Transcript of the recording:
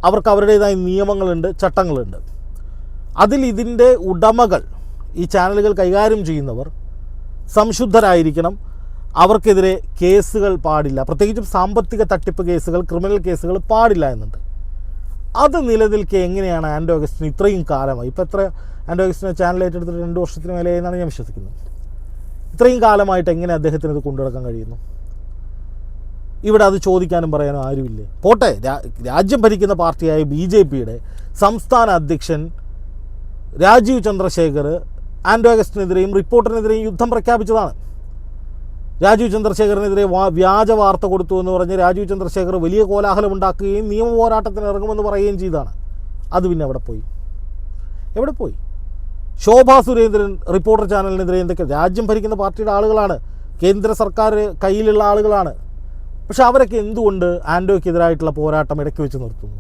അവർക്ക് അവരുടേതായ നിയമങ്ങളുണ്ട്, ചട്ടങ്ങളുണ്ട്. അതിൽ ഇതിൻ്റെ ഉടമകൾ, ഈ ചാനലുകൾ കൈകാര്യം ചെയ്യുന്നവർ സംശുദ്ധരായിരിക്കണം. അവർക്കെതിരെ കേസുകൾ പാടില്ല, പ്രത്യേകിച്ചും സാമ്പത്തിക തട്ടിപ്പ് കേസുകൾ, ക്രിമിനൽ കേസുകൾ പാടില്ല എന്നുണ്ട്. അത് നിലനിൽക്കെ എങ്ങനെയാണ് ആൻഡോ അഗസ്റ്റിൻ ഇത്രയും കാലമായി, ഇപ്പോൾ എത്ര ആൻഡോ അഗസ്റ്റിനെ ചാനൽ ഏറ്റെടുത്തിട്ട് 2 വർഷത്തിന് മേലെ എന്നാണ് ഞാൻ വിശ്വസിക്കുന്നത്, ഇത്രയും കാലമായിട്ട് എങ്ങനെ അദ്ദേഹത്തിന് ഇത് കൊണ്ടുനടക്കാൻ കഴിയുന്നു? ഇവിടെ അത് ചോദിക്കാനും പറയാനും ആരുമില്ലേ? പോട്ടെ, രാജ്യം ഭരിക്കുന്ന പാർട്ടിയായ BJPയുടെ സംസ്ഥാന അധ്യക്ഷൻ രാജീവ് ചന്ദ്രശേഖർ ആൻഡോ അഗസ്റ്റിനെതിരെയും റിപ്പോർട്ടറിനെതിരെയും യുദ്ധം പ്രഖ്യാപിച്ചതാണ്. രാജീവ് ചന്ദ്രശേഖറിനെതിരെ വ്യാജ വാർത്ത കൊടുത്തു എന്ന് പറഞ്ഞ് രാജീവ് ചന്ദ്രശേഖർ വലിയ കോലാഹലം ഉണ്ടാക്കുകയും നിയമ പോരാട്ടത്തിന് ഇറങ്ങുമെന്ന് പറയുകയും ചെയ്തതാണ്. അത് പിന്നെ എവിടെ പോയി? ശോഭാ സുരേന്ദ്രൻ റിപ്പോർട്ടർ ചാനലിനെതിരെ എന്തൊക്കെ, രാജ്യം ഭരിക്കുന്ന പാർട്ടിയുടെ ആളുകളാണ്, കേന്ദ്ര സർക്കാർ കയ്യിലുള്ള ആളുകളാണ്. പക്ഷെ അവരൊക്കെ എന്തുകൊണ്ട് ആൻഡോയ്ക്കെതിരായിട്ടുള്ള പോരാട്ടം ഇടയ്ക്ക് വെച്ച് നിർത്തുന്നു?